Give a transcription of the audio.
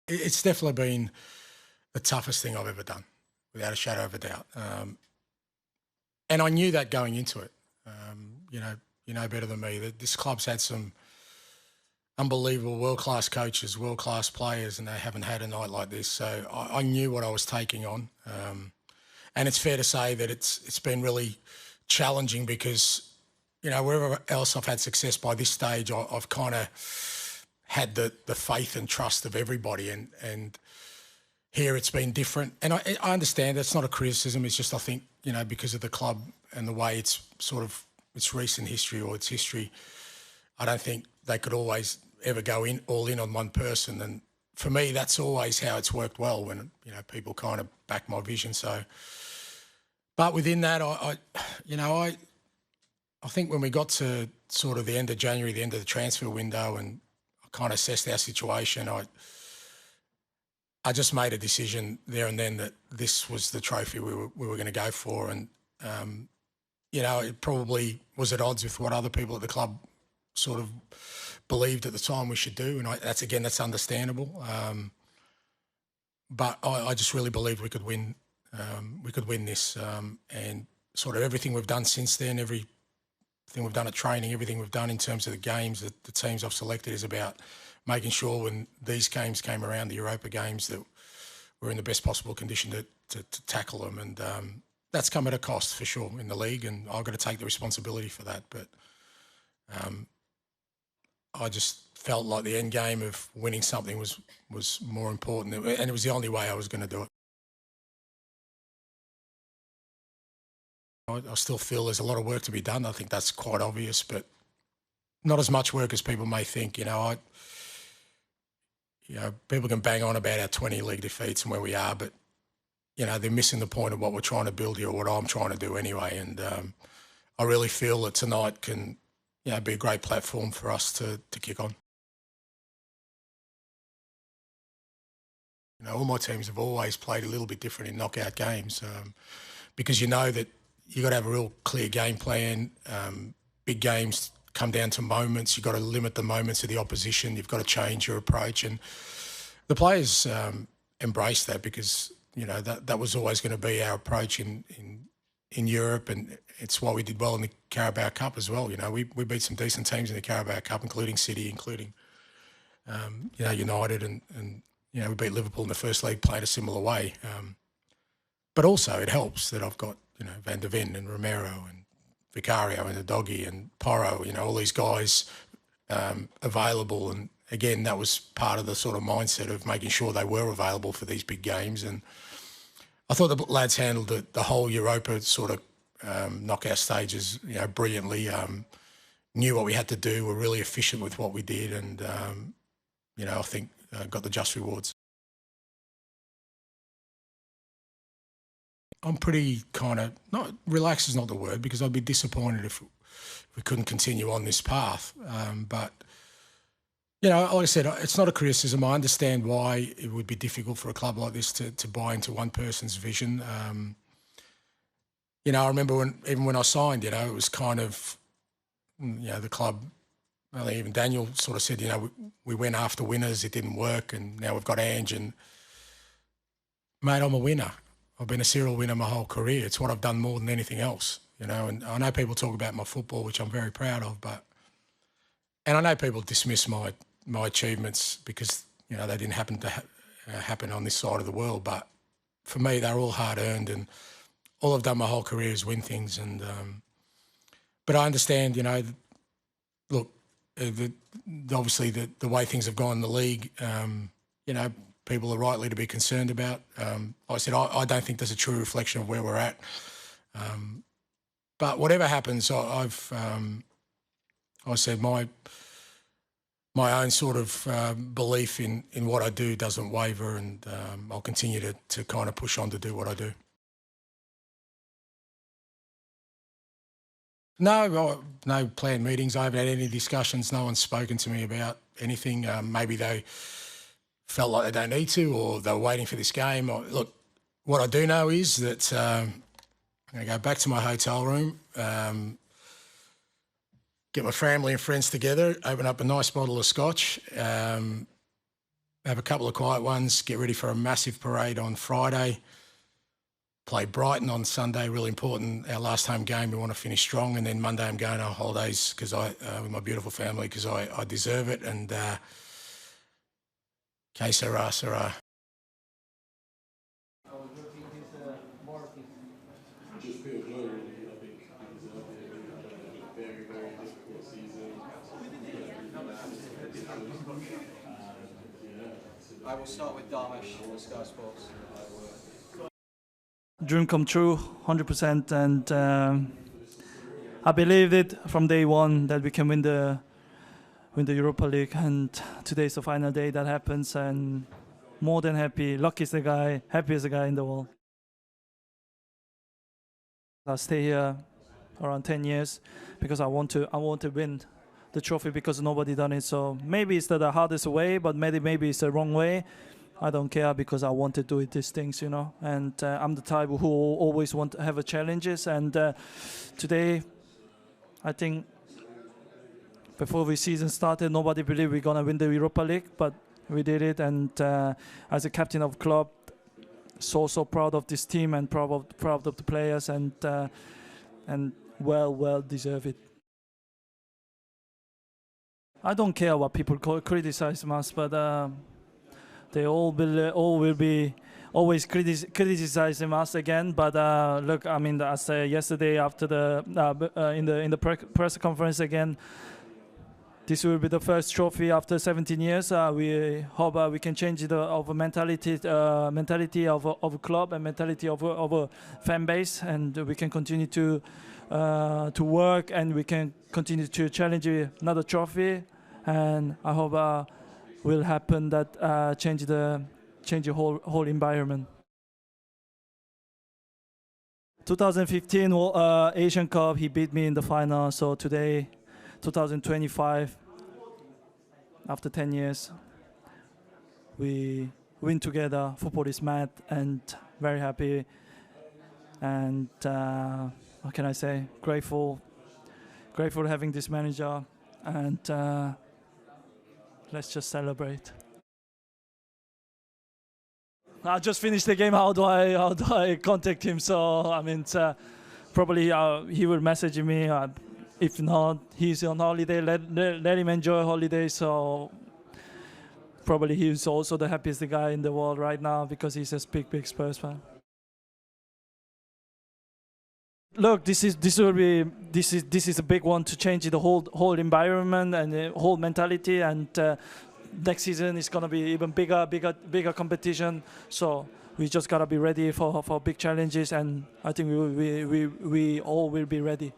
It's definitely been the toughest thing I've ever done, without a shadow of a doubt. And I knew that going into it. You know better than me that this club's had some unbelievable world-class coaches, world-class players, and they haven't had a night like this. So I knew what I was taking on. And it's fair to say that it's been really challenging because, wherever else I've had success by this stage, I've kind of had the faith and trust of everybody. And here it's been different. And I understand that's not a criticism. It's just, I think, because of the club and the way it's sort of its recent history or its history, I don't think they could always ever go all in on one person. And for me, that's always how it's worked well when, people kind of back my vision. So, but within that, I think when we got to sort of the end of January, the end of the transfer window, and I kind of assessed our situation, I just made a decision there and then that this was the trophy we were going to go for. And, it probably was at odds with what other people at the club sort of believed at the time we should do. And that's understandable. But I just really believed we could win. We could win this. And sort of everything we've done since then, everything we've done at training, everything we've done in terms of the games, the teams I've selected is about making sure when these games came around, the Europa games, that we're in the best possible condition to tackle them. And that's come at a cost for sure in the league, and I've got to take the responsibility for that. But I just felt like the end game of winning something was more important, and it was the only way I was going to do it. I still feel there's a lot of work to be done. I think that's quite obvious, but not as much work as people may think. People can bang on about our 20 league defeats and where we are, but they're missing the point of what we're trying to build here, or what I'm trying to do anyway. And I really feel that tonight can, be a great platform for us to kick on. All my teams have always played a little bit different in knockout games, because that you got to have a real clear game plan. Big games come down to moments. You've got to limit the moments of the opposition. You've got to change your approach. And the players embrace that because, that was always going to be our approach in Europe, and it's why we did well in the Carabao Cup as well. We beat some decent teams in the Carabao Cup, including City, including, United, and we beat Liverpool in the first league, played a similar way. But also it helps that I've got, Van der Ven and Romero and Vicario and the doggy and Porro, all these guys available. And again, that was part of the sort of mindset of making sure they were available for these big games. And I thought the lads handled the whole Europa sort of knockout stages, brilliantly. Knew what we had to do. Were really efficient with what we did, and I think got the just rewards. I'm pretty kind of, not relaxed is not the word, because I'd be disappointed if we couldn't continue on this path. But, like I said, it's not a criticism. I understand why it would be difficult for a club like this to buy into one person's vision. I remember even when I signed, it was kind of, the club, I think even Daniel sort of said, we went after winners, it didn't work, and now we've got Ange. And, mate, I'm a winner. I've been a serial winner my whole career. It's what I've done more than anything else, and I know people talk about my football, which I'm very proud of, and I know people dismiss my achievements because, they didn't happen to happen on this side of the world. But for me, they're all hard-earned, and all I've done my whole career is win things. And but I understand, look, obviously the way things have gone in the league, people are rightly to be concerned about. Like I said, I don't think there's a true reflection of where we're at. But whatever happens, I said my own sort of belief in what I do doesn't waver, and I'll continue to kind of push on to do what I do. No planned meetings. I haven't had any discussions. No one's spoken to me about anything. Maybe they felt like they don't need to, or they were waiting for this game. Look, what I do know is that I'm going to go back to my hotel room, get my family and friends together, open up a nice bottle of scotch, have a couple of quiet ones, get ready for a massive parade on Friday, play Brighton on Sunday, really important. Our last home game, we want to finish strong. And then Monday I'm going on holidays because with my beautiful family, because I deserve it. And que sera, sera. I will start with Darmish on Sky Sports. Dream come true, 100%, and I believed it from day one that we can win the Europa League, and today's the final day that happens, and more than happy, luckiest the guy, happiest the guy in the world. I'll stay here around 10 years because I want to win the trophy because nobody done it. So maybe it's the hardest way, but maybe it's the wrong way. I don't care because I want to do it, these things, you know. And I'm the type who always want to have challenges. And today, I think before the season started, nobody believed we're gonna win the Europa League, but we did it. And as a captain of club, so proud of this team and proud of the players, and well deserve it. I don't care what people criticize us, but they all will be always criticizing us again. But look, I mean, as yesterday after in the press conference again, this will be the first trophy after 17 years. We hope we can change the mentality of a club and mentality of a fan base, and we can continue to work, and we can continue to challenge another trophy. And I hope will happen that change the whole environment. 2015 Asian Cup, he beat me in the final. So today, 2025, after 10 years, we win together. Football is mad, and very happy. And what can I say? Grateful having this manager, and let's just celebrate. I just finished the game. How do I contact him? So I mean, probably he will message me. If not, he's on holiday. Let him enjoy holiday. So probably he's also the happiest guy in the world right now because he's a big Spurs fan. Look, this is a big one to change the whole environment and the whole mentality, and next season is gonna be even bigger competition. So we just gotta be ready for big challenges, and I think we all will be ready.